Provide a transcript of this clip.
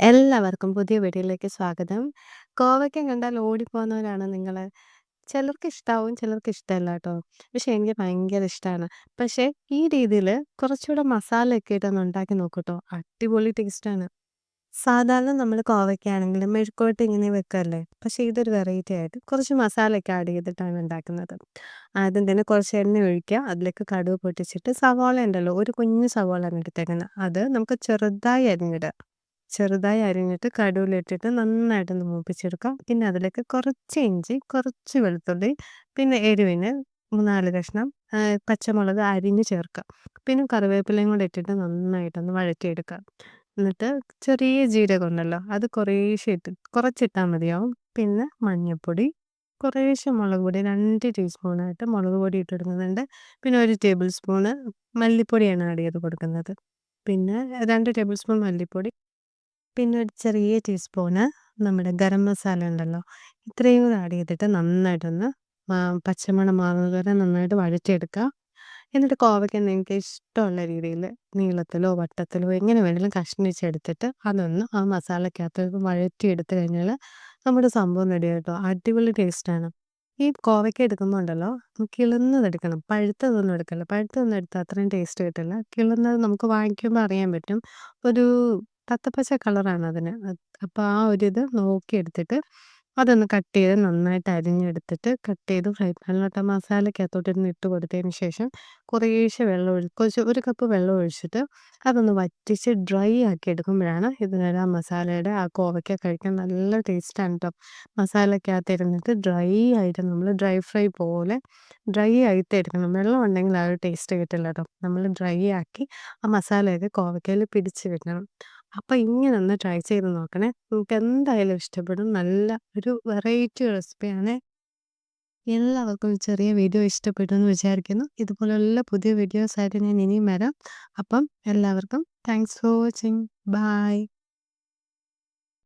എല്ലാവർക്കും പുതിയ വീഡിയോയിലേക്ക് സ്വാഗതം. കോവയ്ക്ക കണ്ടാൽ ഓടിപ്പോകുന്നവരാണ് നിങ്ങള്. ചിലർക്ക് ഇഷ്ടാവും, ചിലർക്ക് ഇഷ്ടമല്ല ട്ടോ. പക്ഷെ എനിക്ക് ഭയങ്കര ഇഷ്ടാണ്. പക്ഷേ ഈ രീതിയില് കുറച്ചുകൂടെ മസാലയൊക്കെ ഇട്ടൊന്ന് ഉണ്ടാക്കി നോക്കൂട്ടോ. അടിപൊളി ടേസ്റ്റാണ്. സാധാരണ നമ്മള് കോവയ്ക്കയാണെങ്കിലും മെഴുക്കുവരട്ടി ഇങ്ങനെ വെക്കല്ലേ. പക്ഷേ ഇതൊരു വെറൈറ്റി ആയിട്ട് കുറച്ച് മസാലയൊക്കെ ആഡ് ചെയ്തിട്ടാണ് ഉണ്ടാക്കുന്നത്. ആദ്യം തന്നെ കുറച്ച് എണ്ണ ഒഴിക്കുക. അതിലേക്ക് കടുക് പൊട്ടിച്ചിട്ട് സവാള ഉണ്ടല്ലോ, ഒരു കുഞ്ഞ് സവാളയാണ് എടുത്തേക്കുന്നത്. അത് നമുക്ക് ചെറുതായി അരിഞ്ഞിടുക. ചെറുതായി അരിഞ്ഞിട്ട് കടുകിലിട്ടിട്ട് നന്നായിട്ടൊന്ന് മൂപ്പിച്ചെടുക്കാം. പിന്നെ അതിലേക്ക് കുറച്ച് ഇഞ്ചി, കുറച്ച് വെളുത്തുള്ളി, പിന്നെ എരിവിന് 4 കഷ്ണം പച്ചമുളക് അരിഞ്ഞ് ചേർക്കാം. പിന്നെ കറിവേപ്പിലയും കൂടെ ഇട്ടിട്ട് നന്നായിട്ടൊന്ന് വഴറ്റിയെടുക്കുക. എന്നിട്ട് ചെറിയ ജീരകം ഉണ്ടല്ലോ, അത് കുറച്ചിട്ടാ മതിയാവും. പിന്നെ മഞ്ഞൾപ്പൊടി, കുറേശ്ശെ മുളക് പൊടി 2 ടീസ്പൂണായിട്ട് മുളക് പൊടി ഇട്ടെടുക്കുന്നുണ്ട്. പിന്നെ 1 ടേബിൾ സ്പൂണ് മല്ലിപ്പൊടിയാണ് ആഡ് ചെയ്ത് കൊടുക്കുന്നത്. പിന്നെ 2 ടേബിൾ സ്പൂൺ മല്ലിപ്പൊടി, പിന്നെ ഒരു ചെറിയ ടീസ്പൂണ് നമ്മുടെ ഗരം മസാല ഉണ്ടല്ലോ, ഇത്രയും കൂടെ ആഡ് ചെയ്തിട്ട് നന്നായിട്ടൊന്ന് പച്ചമണം മാറുന്നത് വരെ നന്നായിട്ട് വഴറ്റിയെടുക്കുക. എന്നിട്ട് കോവയ്ക്ക നിങ്ങൾക്ക് ഇഷ്ടമുള്ള രീതിയിൽ നീളത്തിലോ വട്ടത്തിലോ എങ്ങനെ വേണമെങ്കിലും കഷ്ണിച്ചെടുത്തിട്ട് അതൊന്ന് ആ മസാലയ്ക്കകത്ത് വഴറ്റിയെടുത്ത് കഴിഞ്ഞാൽ നമ്മുടെ സംഭവം റെഡി കേട്ടോ. അടിപൊളി ടേസ്റ്റാണ്. ഈ കോവയ്ക്ക എടുക്കുമ്പോൾ ഉണ്ടല്ലോ, കിളുന്നതെടുക്കണം, പഴുത്തതൊന്നും എടുക്കല്ല. പഴുത്തതൊന്നും എടുത്താൽ അത്രയും ടേസ്റ്റ് കിട്ടില്ല. കിളുന്നത് നമുക്ക് വാങ്ങിക്കുമ്പോൾ അറിയാൻ പറ്റും. ഒരു തത്തപ്പച്ച കളറാണ് അതിന്. അപ്പോൾ ആ ഒരിത് നോക്കിയെടുത്തിട്ട് അതൊന്ന് കട്ട് ചെയ്ത് നന്നായിട്ട് അരിഞ്ഞെടുത്തിട്ട് കട്ട് ചെയ്ത് ഫ്രൈ പാനിലോട്ട് ആ മസാലയ്ക്കകത്തോട്ടൊന്ന് ഇട്ട് കൊടുത്തതിന് ശേഷം കുറേശ്ശെ കുറച്ച് 1 കപ്പ് വെള്ളം ഒഴിച്ചിട്ട് അതൊന്ന് വറ്റിച്ച് ഡ്രൈ ആക്കി എടുക്കുമ്പോഴാണ് ആ മസാലയുടെ ആ കോവയ്ക്ക കഴിക്കാൻ നല്ല ടേസ്റ്റാണ് ട്ടോ. മസാലയ്ക്കകത്ത് ഇരുന്നിട്ട് ഡ്രൈ ആയിട്ട് നമ്മൾ ഡ്രൈ ഫ്രൈ പോലെ ഡ്രൈ ആയിട്ട് എടുക്കണം. വെള്ളം ഉണ്ടെങ്കിൽ ആ ഒരു ടേസ്റ്റ് കിട്ടില്ല ട്ടോ. നമ്മൾ ഡ്രൈ ആക്കി ആ മസാലയൊക്കെ കോവയ്ക്കയിൽ പിടിച്ച് വെക്കണം. അപ്പൊ ഇങ്ങനെ ഒന്ന് ട്രൈ ചെയ്ത് നോക്കണേ. നിങ്ങൾക്ക് എന്തായാലും ഇഷ്ടപ്പെടും. നല്ല ഒരു വെറൈറ്റി റെസിപ്പിയാണ്. എല്ലാവർക്കും ഈ ചെറിയ വീഡിയോ ഇഷ്ടപ്പെട്ടു എന്ന് വിചാരിക്കുന്നു. ഇതുപോലുള്ള പുതിയ വീഡിയോസ് ആയിട്ട് ഞാൻ ഇനിയും വരാം. അപ്പം എല്ലാവർക്കും താങ്ക്സ് ഫോർ വാച്ചിങ്. ബൈ.